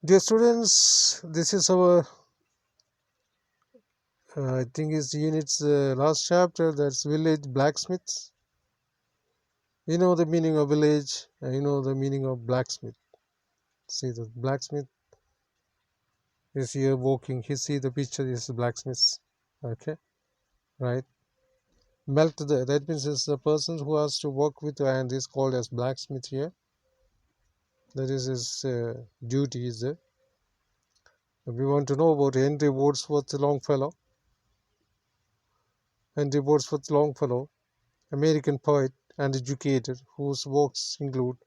Dear students, this is our, I think it's unit's last chapter, that's village blacksmiths. You know the meaning of village, and you know the meaning of blacksmith. See, the blacksmith is here walking. He see the picture is blacksmith. Okay, right? That means it's the person who has to work with and is called as blacksmith here. That is his duty is there. We want to know about Henry Wordsworth Longfellow. Henry Wordsworth Longfellow, American poet and educator whose works include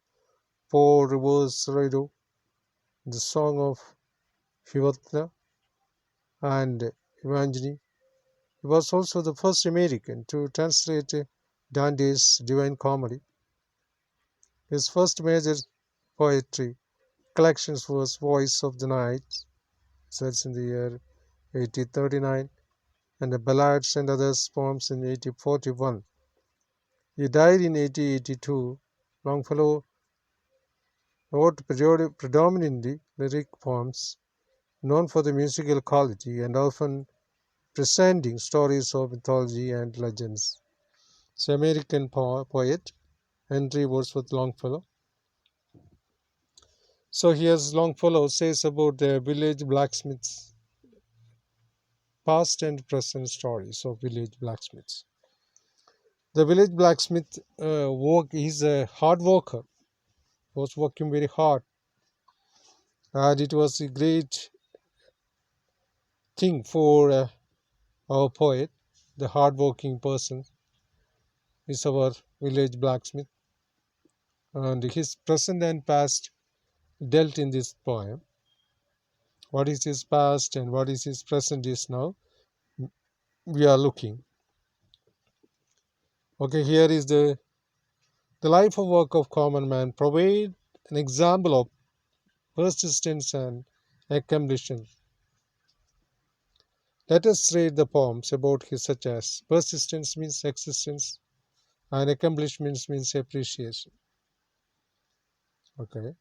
Four Rivers Rideau, the Song of Hiawatha, and Evangeline. He was also the first American to translate Dante's Divine Comedy. His first major poetry collections was Voice of the Night, that's in the year 1839, and the Ballads and Other Poems in 1841. He died in 1882. Longfellow wrote predominantly lyric poems, known for the musical quality and often presenting stories of mythology and legends. So, American poet Henry Wordsworth Longfellow. So, here's Longfellow says about the village blacksmiths, past and present stories of village blacksmiths. The village blacksmith work is a hard worker, was working very hard, and it was a great thing for our poet, the hard-working person, is our village blacksmith, and his present and past dealt in this poem. What is his past and what is his present is now we are looking. Okay, here is the life of work of common man provide an example of persistence and accomplishment. Let us read the poems about his such as persistence means existence and accomplishments means appreciation. Okay.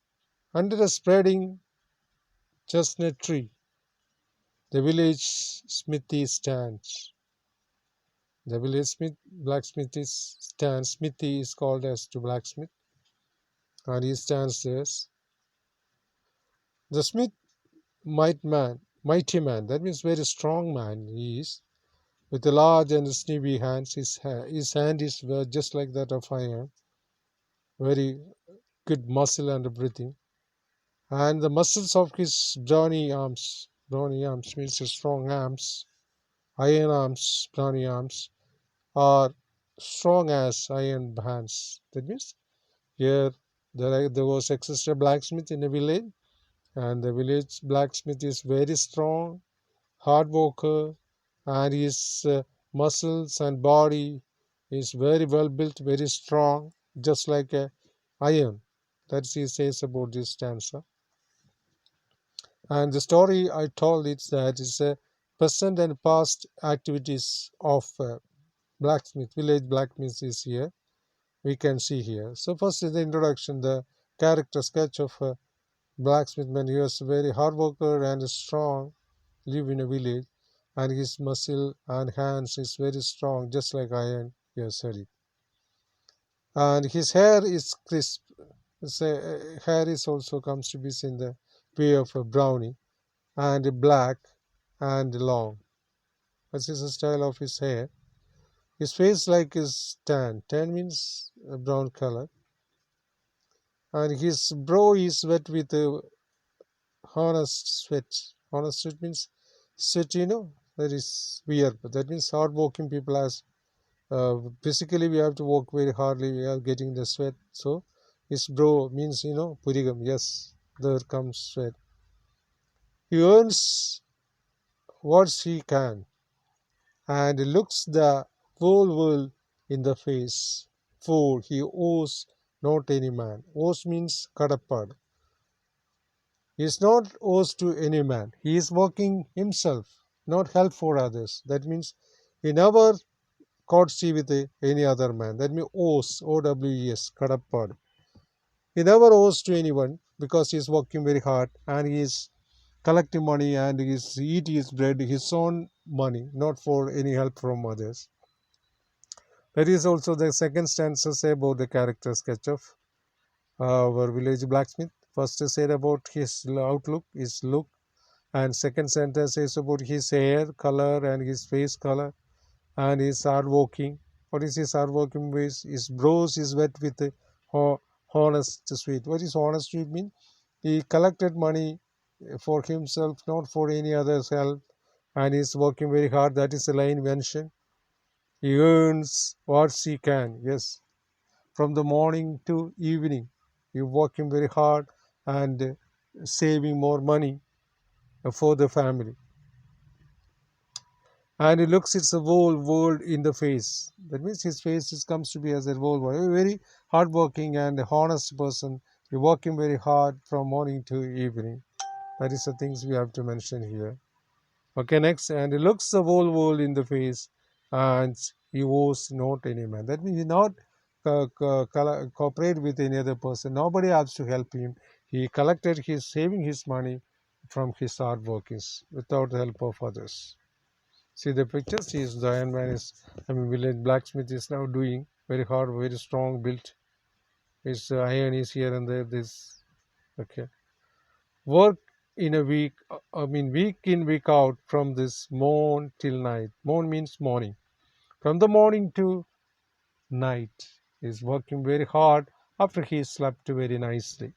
Under a spreading chestnut tree, the village smithy stands. The village blacksmith stands. Smithy is called as to blacksmith, and he stands there. The smith, mighty man. That means very strong man. He is with a large and sneezy hands. His hand is just like that of iron. Very good muscle and breathing, and the muscles of his brawny arms means strong arms, iron arms, brawny arms are strong as iron hands. That means here there was existed a blacksmith in a village, and the village blacksmith is very strong, hard worker, and his muscles and body is very well built, very strong, just like a iron. That he says about this stanza. And the story I told is that it's a present and past activities of blacksmith, village blacksmith is here. We can see here. So first is the introduction, the character sketch of a blacksmith man. He was a very hard worker and strong, live in a village, and his muscle and hands is very strong, just like iron. You have said it. And his hair is crisp. His hair is also comes to be in the way of a brownie and black and long. This is the style of his hair. His face like is tan. Tan means a brown color. And his brow is wet with a honest sweat. Honest sweat means sweat, that is weird. But that means hard working people as physically we have to work very hardly. We are getting the sweat. So his brow means, purigam. Yes, there comes sweat. He earns what he can and looks the whole world in the face, for he owes not any man. Owes means kadapad. He is not owes to any man. He is working himself, not help for others. That means he never courtesy with any other man. That means owes, O-W-E-S, kadapad. He never owes to anyone. because he is working very hard and he is collecting money and he is eat his bread his own money, not for any help from others. That is also the second stanza say about the character sketch of our village blacksmith. First said about his outlook, his look, and second sentence is about his hair color and his face color and his hard working. What is his hard working ways? His brows is wet with honest sweet. What is honest sweet mean? He collected money for himself, not for any other's help, and he's working very hard. That is the line mentioned. He earns what he can. Yes, from the morning to evening, he working very hard and saving more money for the family. And he looks it's a whole world in the face. That means his face is, comes to be as a whole world. A very hardworking and honest person. He working very hard from morning to evening. That is the things we have to mention here. Okay, next, and he looks the whole world in the face, and he owes not any man. That means he not cooperate with any other person. Nobody has to help him. He collected his saving his money from his hard workings without the help of others. See the pictures. He is the Iron Man is. I mean, village blacksmith is now doing very hard, very strong built. His iron is here and there. This okay. Work in a week. I mean, week in week out from this morn till night. Morn means morning. From the morning to night, he's working very hard after he slept very nicely.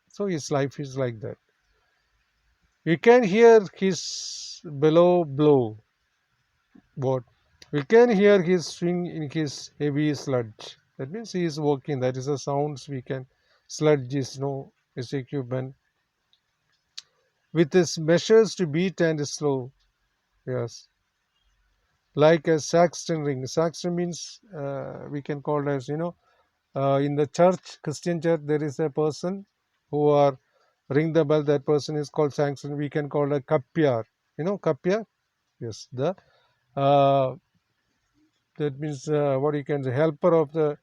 So his life is like that. You can hear his bellow blow. What? We can hear his swing in his heavy sludge. That means he is working. That is the sounds we can. Sludge is no his equipment with his measures to beat and slow. Yes, like a saxton ring. Saxton means we can call as in the church, Christian church, there is a person who are ring the bell. That person is called saxton. We can call a kapiar. Kapiar. Yes, the uh, that means what you can say helper of the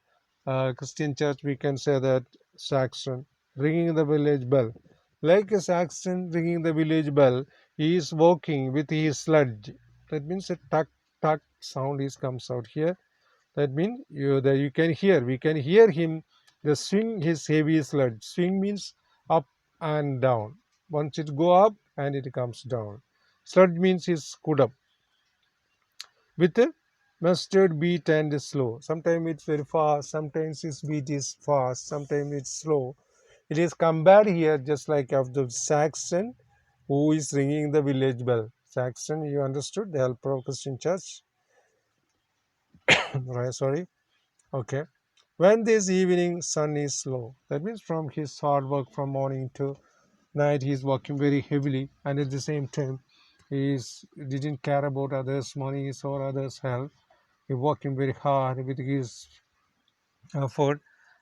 Christian church. We can say that saxon ringing the village bell, like a saxon ringing the village bell. He is walking with his sludge. That means a tuck tuck sound is comes out here. That means you can hear. We can hear him. The swing his heavy sludge. Swing means up and down. Once it go up and it comes down. Sludge means his scoot up with a mustard beat and slow. Sometimes it's very fast, sometimes its beat is fast, sometimes it's slow. It is compared here just like of the Saxon who is ringing the village bell. Saxon, you understood, the helper of Christian church. Right, sorry. Okay. When this evening sun is low, that means from his hard work from morning to night, he is working very heavily, and at the same time, didn't care about others' money or others' health. He working very hard with his effort,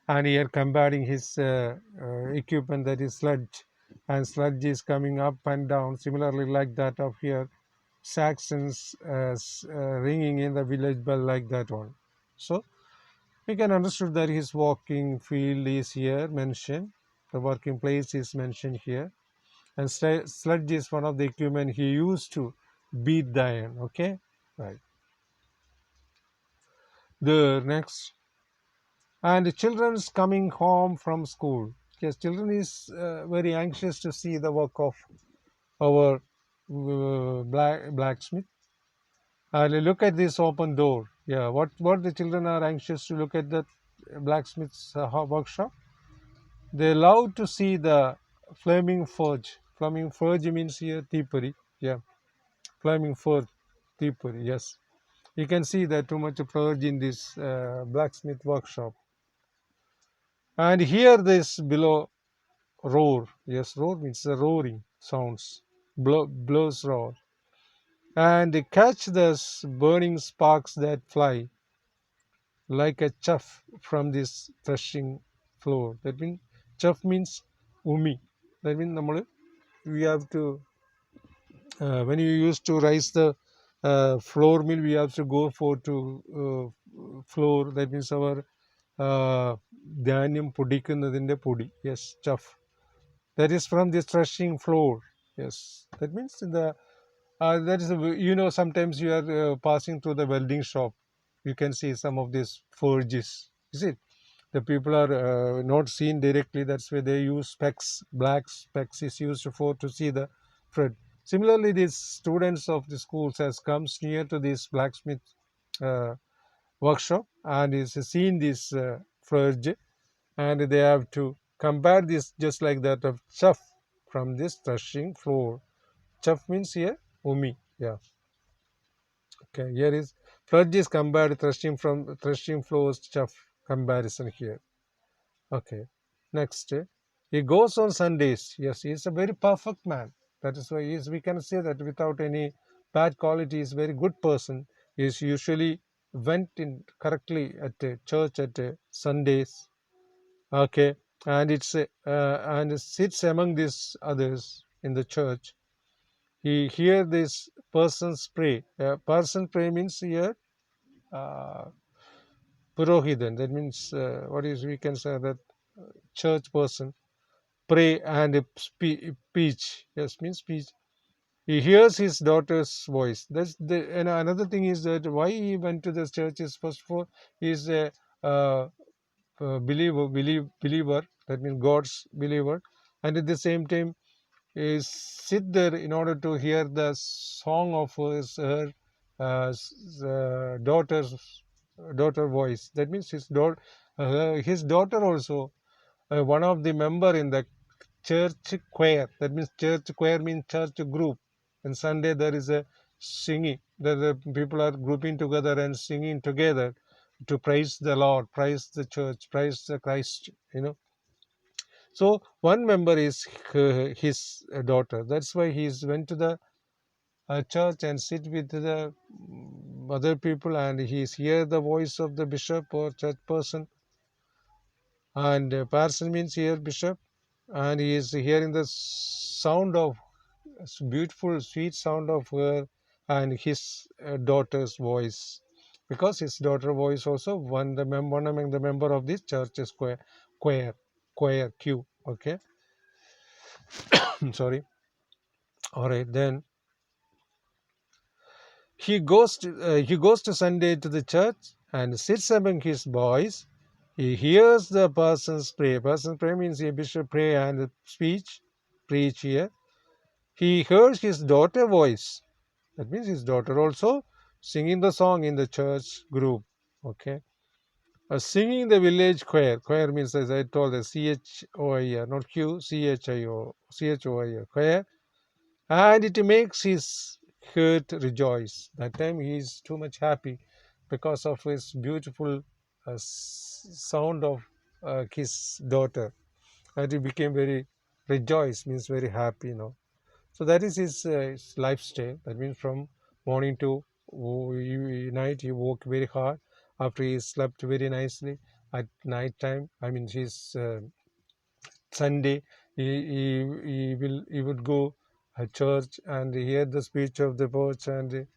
and here comparing his equipment, that is sludge, and sludge is coming up and down similarly like that of here Saxons ringing in the village bell like that one. So we can understand that his working field is here mentioned, the working place is mentioned here, and sludge is one of the equipment he used to beat the iron. Okay, right. The next, and children's coming home from school. Yes, children is very anxious to see the work of our blacksmith. And look at this open door. Yeah, what the children are anxious to look at the blacksmith's workshop. They love to see the flaming forge. Flaming forge means here teepuri. Yeah, flaming forge, teepuri. Yes, you can see that too much forge in this blacksmith workshop. And here this below roar. Yes, roar means the roaring sounds. Blows roar. And catch the burning sparks that fly like a chaff from this threshing floor. That means chaff means umi. That means we have to when you used to rise the floor mill, we have to go for to floor. That means our ധാന്യം പൊടിക്കുന്നതിൻ്റെ പൊടി. Yes, chaff. that is from the threshing floor. Yes, that means that is sometimes you are passing through the welding shop, you can see some of these forges. Is it? The people are not seen directly. That's why they use specs. Black specs is used for to see the thread. Similarly, these students of the schools has comes near to this blacksmith uh, workshop and is seen this forge, and they have to compare this just like that of chaff from this threshing floor. Chaff means here umi. Yeah. Okay. Here is forge is compared threshing from threshing floors chaff comparison here. Okay. Next, he goes on Sundays. Yes, he is a very perfect man. That is why we can say that without any bad quality, he is a very good person. He is usually went in correctly at church at Sundays. Okay, and and sits among these others in the church. He hear this person's pray. Person pray means here uh, purohitan. That means what is we can say that church person pray and speech. Yes, means speech. He hears his daughter's voice. That's the and another thing is that why he went to the church is first of all he is a believer. That means God's believer, and at the same time is sit there in order to hear the song of her daughter voice. That means his daughter also one of the member in the church choir. That means church choir means church group. And Sunday there is a singing. The people are grouping together and singing together to praise the Lord, praise the church, praise the Christ. So one member is his daughter. That's why he went to the church and sit with the other people, and he's hear the voice of the bishop or church person. And person means here bishop, and he is hearing the sound of beautiful sweet sound of her and his daughter's voice, because his daughter voice also one among the member of this church is choir choir q. Okay. Sorry. All right, then he goes to Sunday to the church and sits among his boys. He hears the persons pray. Persons pray means a bishop pray and speech preach here. He hears his daughter voice. That means his daughter also singing the song in the church group. Okay. Singing the village choir. Choir means, as I told, the CHOIR, not Q, CHIO, CHOIR, choir. And it makes his heart rejoice. That time he is too much happy because of his beautiful sound of his daughter. And he became very rejoice, means very happy. So that is his lifestyle. That means from morning to night he worked very hard. After he slept very nicely at night time. I mean, his Sunday he would go church and hear the speech of the church and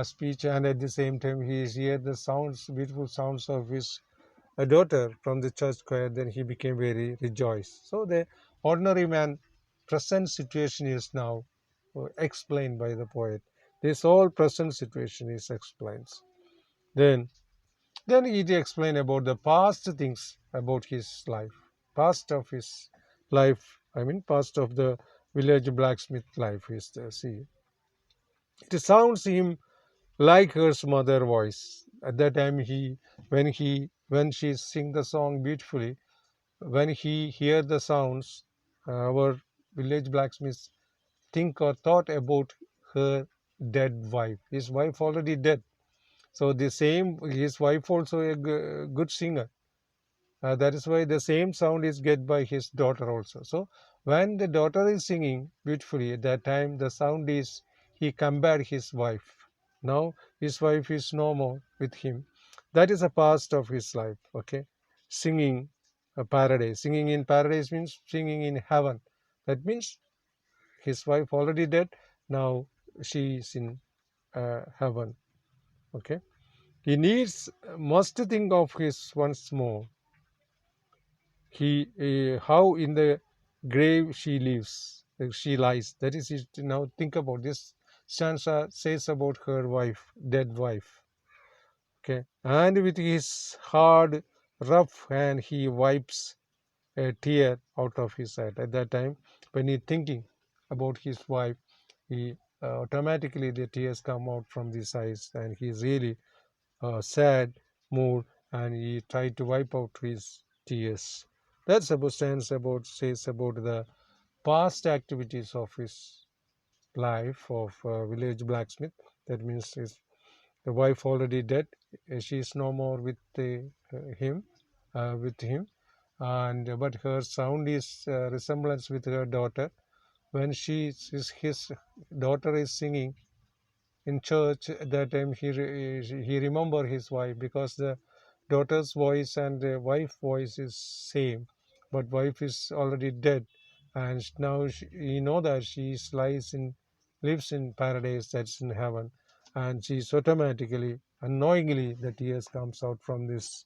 speech, and at the same time he hear the sounds, beautiful sounds of his daughter from the church choir. Then he became very rejoiced. So the ordinary man present situation is now explained by the poet. This whole present situation is explained. Then then he explained about the past things about his life, past of his life. I mean, past of the village blacksmith life is there. See, it sounds him like her mother voice. At that time, when she sing the song beautifully, when he hear the sounds, our village blacksmith think or thought about her dead wife. His wife already dead. So the same, his wife also a good singer. That is why the same sound is get by his daughter also. So when the daughter is singing beautifully, at that time the sound is he compared his wife. Now his wife is no more with him. That is a past of his life. Okay, singing a paradise. Singing in paradise means singing in heaven. That means his wife already dead. Now she is in heaven. Okay, he needs must think of his once more. He how in the grave she lives, she lies. That is it. Now think about this. Stanza says about her wife, dead wife. Okay, and with his hard, rough hand, he wipes a tear out of his eye. At that time, when he thinking about his wife, he automatically the tears come out from his eyes, and he is really sad mood, and he tried to wipe out his tears. That's about stands about says about the past activities of his life of village blacksmith. That means his the wife already dead. She is no more with him, with him, and but her sound is resemblance with her daughter. When his daughter is singing in church, at that time he remember his wife, because the daughter's voice and the wife voice is same, but wife is already dead, and now he know that she lies in lives in paradise, that's in heaven, and she's automatically unknowingly the tears comes out from this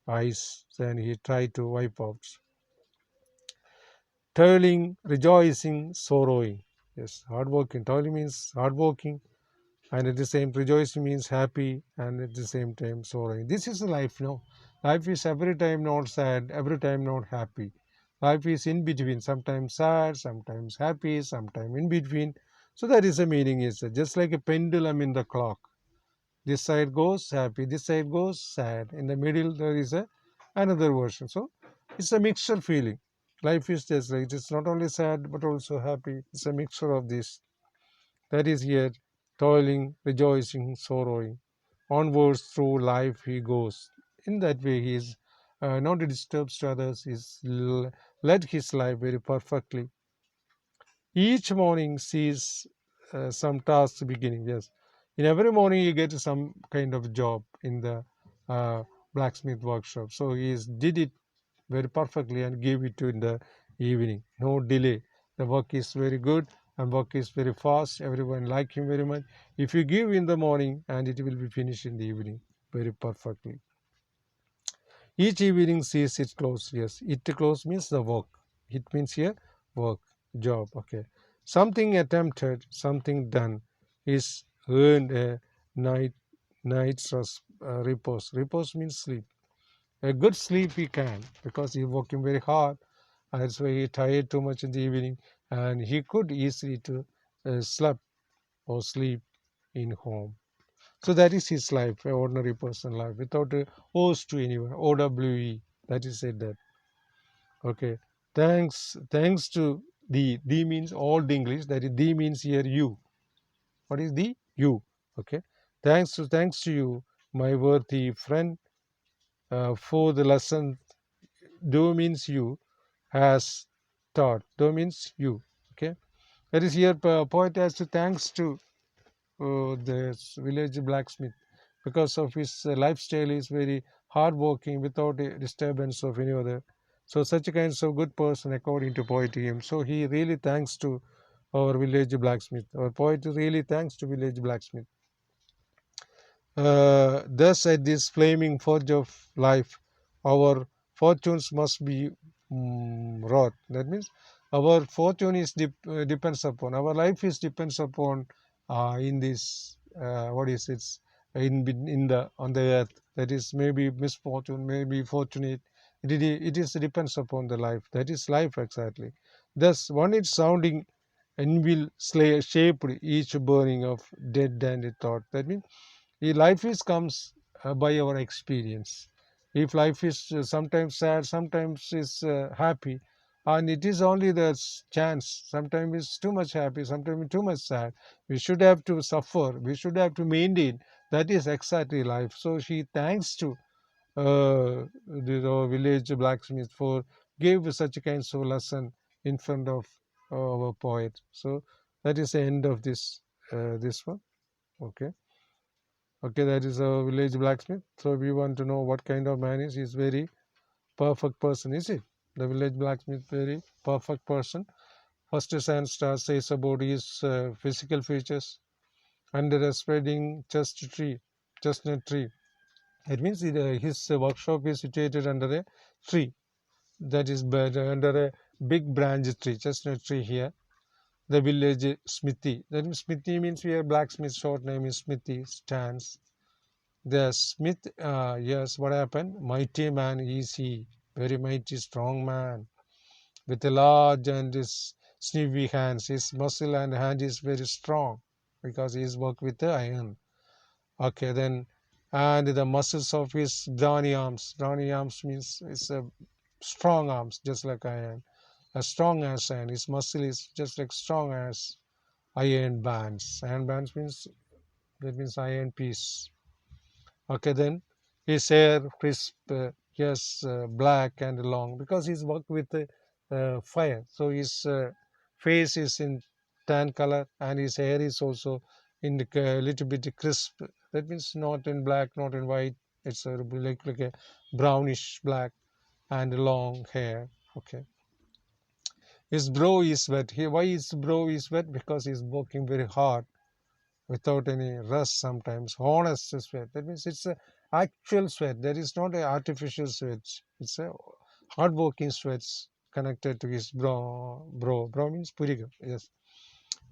eyes, then he tried to wipe out. Toiling, rejoicing, sorrowing. Yes, hard working. Toiling means hard working, and at the same rejoicing means happy, and at the same time sorrowing. This is life. No, life is every time not sad, every time not happy. Life is in between, sometimes sad, sometimes happy, sometimes in between. So that is the meaning, is just like a pendulum in the clock. This side goes happy, this side goes sad, in the middle there is a another version. So it's a mixture feeling. Life is just like, it's not only sad but also happy. It's a mixture of this. That is here, toiling, rejoicing, sorrowing. Onwards through life he goes. In that way, he is not disturbs to others. He's led his life very perfectly. Each morning sees some tasks beginning. Yes, in every morning you get some kind of job in the uh, blacksmith workshop. So he did it very perfectly and gave it to in the evening. No delay. The work is very good and work is very fast. Everyone like him very much. If you give in the morning, and it will be finished in the evening very perfectly. Each evening sees it close. Yes, it close means the work. It means here work, job. Okay, something attempted, something done is earned a night night's repose. Repose means sleep. A good sleep he can, because he working very hard. That's why he tired too much in the evening, and he could easily to sleep or sleep in home. So that is his life, an ordinary person life, without a owes to anyone. OWE. That is said that. Okay. Thanks to thee. Thee means old English. That is thee means here you. What is thee? You. Okay. Thanks to you, my worthy friend, for the lesson. Do means you has taught. Do means you. Okay. That is here poet has to thanks to the village blacksmith, because of his lifestyle is very hardworking without a disturbance of any other. So such a kind of good person according to poet him. So he really thanks to our village blacksmith. Our poet really thanks to village blacksmith. Thus, at this flaming forge of life, our fortunes must be wrought. That means our fortune is depends upon, our life is depends upon in this what is it, in the on the earth. That is maybe misfortune, maybe fortunate. It is depends upon the life. That is life exactly. Thus, one is sounding and will slay shaped each burning of dead and thought. That means life is comes by our experience. If life is sometimes sad, sometimes is happy, and it is only the chance. Sometimes it's too much happy, sometimes too much sad. We should have to suffer. We should have to maintain. That is exactly life. So she thanks to the village blacksmith for gave such a kind of lesson in front of our poet. So that is the end of this one. Okay. Okay, that is a village blacksmith. So we want to know what kind of man is. He's very perfect person, is it? The village blacksmith, very perfect person. First sand star says about his physical features. Under a spreading chestnut tree. It means his workshop is situated under a tree. That is under a big branch tree, chestnut tree here. The village smithy. That means smithy means here blacksmith. Short name is smithy. Stands. The smith. Yes. What happened? Mighty man is he. Very mighty, strong man with a large and his sneezy hands. His muscle and hand is very strong because he is worked with the iron. Okay, then, and the muscles of his brawny arms. Brawny arms means it's a strong arms, just like iron. As strong as iron. His muscle is just like strong as iron bands. Iron bands means that means iron piece. Okay, then his hair crisp, yes, black and long because he's worked with fire. So his face is in tan color and his hair is also in a little bit crisp. That means not in black, not in white. It's like a brownish black and long hair. Okay. His brow is wet. Why his brow is wet? Because he's working very hard without any rust sometimes. Honest sweat. That means it's a actual sweat. That is not an artificial sweat. It's a hard-working sweats connected to his brow. Brow means puriga. Yes.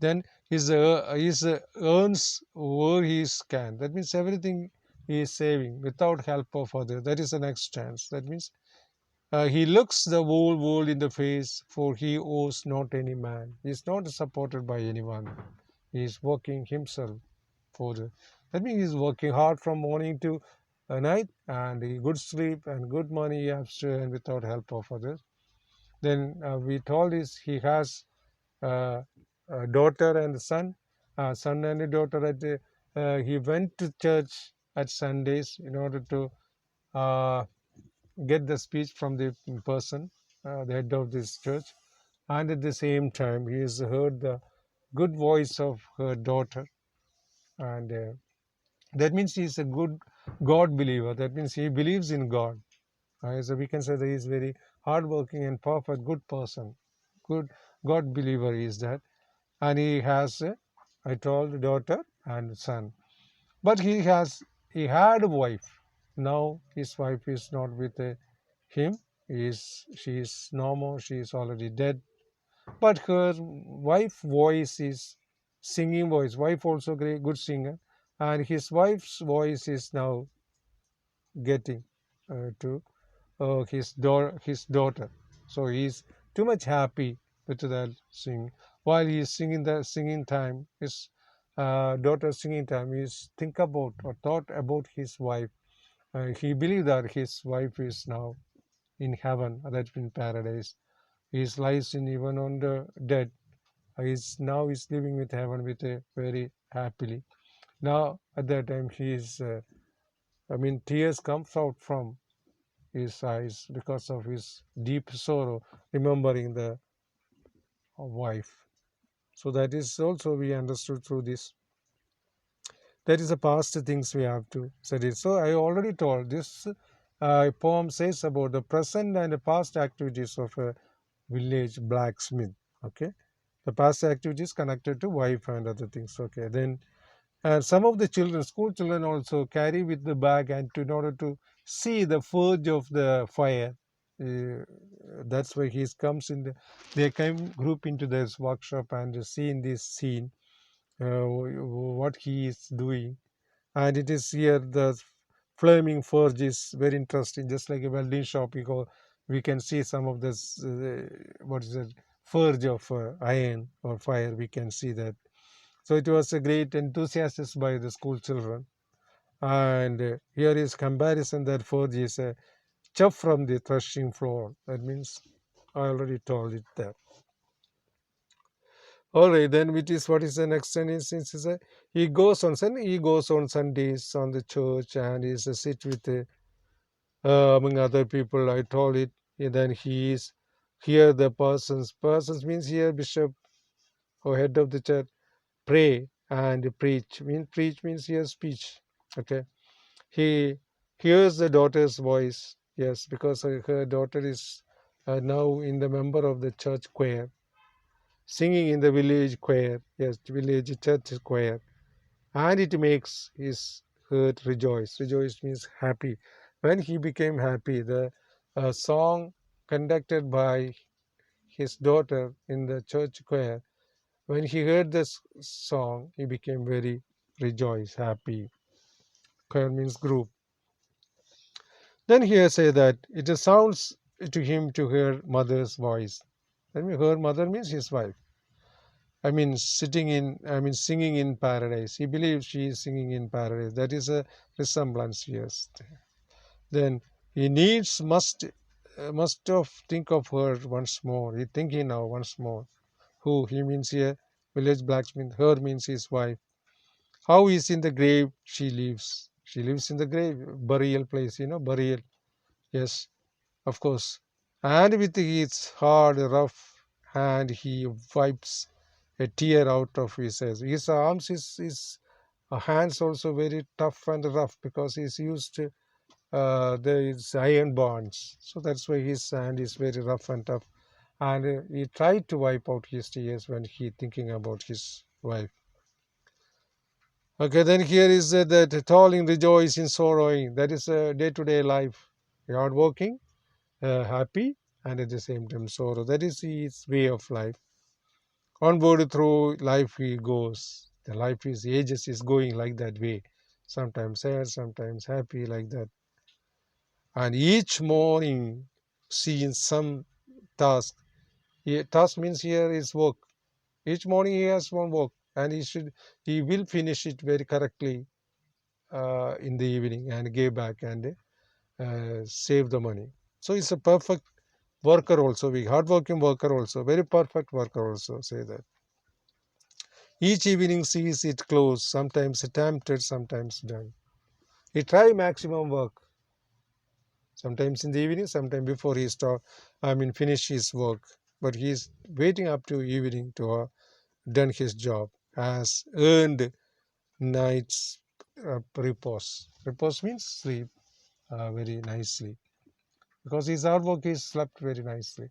Then his earns where he can. That means everything he is saving without help of others. That is the next stance. That means he looks the whole world in the face, for he owes not any man. He is not supported by anyone. He is working himself for the. That means he is working hard from morning to night, and good sleep and good money he has to earn without help of others. Then we told is he has uh, a daughter and a son, son and a daughter. He went to church at Sundays in order to uh, get the speech from the person, the head of this church, and at the same time he has heard the good voice of her daughter, and that means he is a good God believer. That means he believes in God. So we can say that he is very hardworking and perfect, good person, good God believer is that, and he has, I told, daughter and son, but he had a wife. Now his wife is not with him. She is no more. She is already dead. But her wife voice is singing voice. Wife also great good singer, and his wife's voice is now getting to his daughter. So he is too much happy with that sing. While he is singing the singing time, his daughter singing time, he is think about or thought about his wife. He believed that his wife is now in heaven, that's in paradise. He lies in even on the dead. He's living with heaven with a very happily. Now at that time he is. Tears comes out from his eyes because of his deep sorrow, remembering the wife. So that is also we understood through this. That is the past things we have to study. So I already told this poem says about the present and the past activities of a village blacksmith. Okay, the past activities connected to wife and other things. Okay, then some of the children, school children, also carry with the bag and in order to see the forge of the fire. Uh, that's why he comes in. They come group into this workshop and see in this scene what he is doing. And it is here the flaming forge is very interesting, just like a welding shop. We can see some of this. What is it? Forge of iron or fire. We can see that. So it was a great enthusiasm by the school children. And here is comparison that forge is a chuff from the threshing floor. That means I already told it there. All right, then which is what is the next sentence? He goes on Sundays on the church and is sit with among other people. I told it. And then he is here the persons means here bishop or head of the church pray and preach. Preach means hear speech. Okay. He hears the daughter's voice. Yes, because her daughter is now in the member of the church choir, singing in the village choir. Yes, village church choir, and it makes his heart rejoice. Rejoice means happy. When he became happy, the song conducted by his daughter in the church choir. When he heard this song, he became very rejoiced, happy. Choir means group. Then here say that it sounds to him to hear mother's voice. I mean, her mother means his wife. Singing in paradise. He believes she is singing in paradise. That is a resemblance, yes. Then he must of think of her once more. He thinking now once more. Who he means here, village blacksmith. Her means his wife. How is in the grave she lives. She lives in the grave, burial place, burial. Yes, of course. And with his hard, rough hand, he wipes a tear out of his eyes. His arms, his hands also very tough and rough because he's used to there is iron bonds. So that's why his hand is very rough and tough. And he tried to wipe out his tears when he thinking about his wife. Okay, then here is that toiling, rejoice in sorrowing. That is a day-to-day life. Hard working, happy, and at the same time sorrow. That is his way of life. Onward through life he goes. The life is ages is going like that way. Sometimes sad, sometimes happy, like that. And each morning seeing some task. Task means here is work. Each morning he has one work, and he will finish it very correctly in the evening and give back and save the money. So he's a perfect worker also. We hardworking worker also, very perfect worker also. Say that. Each evening sees it close, sometimes attempted, sometimes done. He try maximum work, sometimes in the evening, sometimes before he finish his work. But he is waiting up to evening to done his job, has earned night's repose. Repose means sleep very nicely because his hard work is slept very nicely.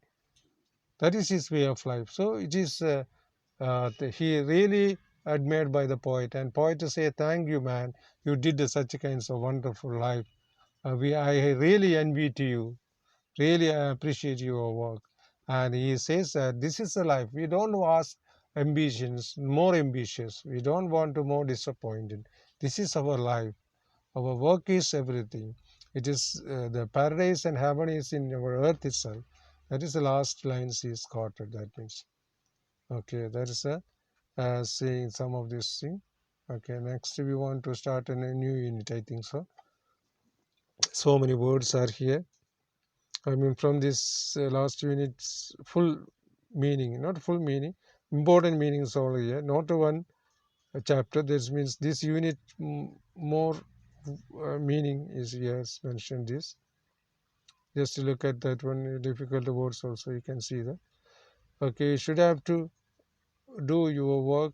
That is his way of life. So it is he really admired by the poet, and poet to say, "Thank you, man. You did such a kinds of wonderful life. I really envy to you. Really, I appreciate your work." And he says that this is the life. We don't ask ambitions, more ambitious. We don't want to more disappointed. This is our life. Our work is everything. It is the paradise and heaven is in our earth itself. That is the last lines he is quoted. That means okay. That is a saying some of this thing. Okay. Next, we want to start a new unit. I think so. So many words are here. From this last unit's full meaning, not full meaning, important meanings all here. Not one chapter. This means this unit more meaning is here mentioned. This just to look at that one difficult words also you can see that. Okay, you should have to do your work.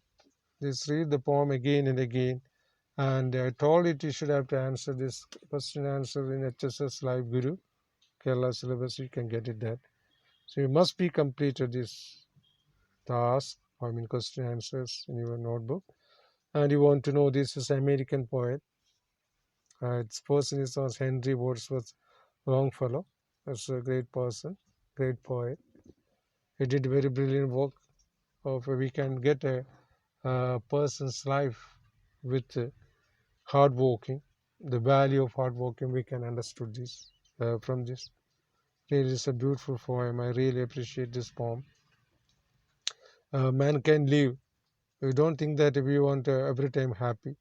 Just read the poem again and again. And I told it you should have to answer this question answer in HSS Live Guru Kerala syllabus. You can get it there. So you must be completed this task. Question answers in your notebook. And you want to know this is American poet. Its person is Henry Wordsworth Longfellow. That's a great person, great poet. He did very brilliant work. Of we can get a person's life with hard working. The value of hard working we can understood this from this. It is a beautiful poem. I really appreciate this poem. Man can live. We don't think that we want every time happy.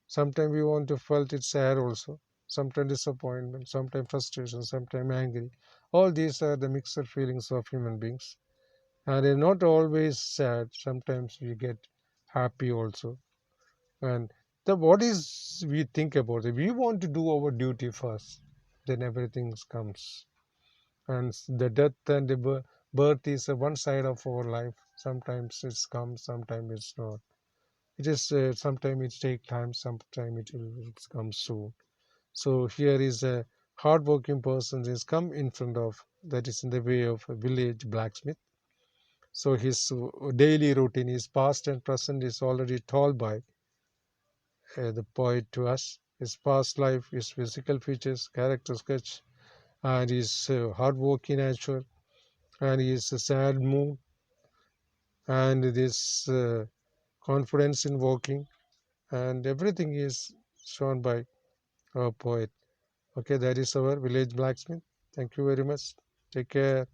Sometimes we want to felt it sad also. Sometimes disappointment, sometimes frustration, sometimes angry. All these are the mixed feelings of human beings. And they're not always sad. Sometimes we get happy also. And what is we think about it? We want to do our duty first. Then everything comes. And the death and the birth is one side of our life. Sometimes it's come, sometimes it's not. It is sometimes it takes time, sometimes it will come soon. So here is a hardworking person is come in front of that is in the way of a village blacksmith. So his daily routine, his past and present is already told by the poet to us. His past life, his physical features, character sketch, and his hardworking nature, and his sad mood, and this confidence in walking, and everything is shown by our poet. Okay, that is our village blacksmith. Thank you very much. Take care.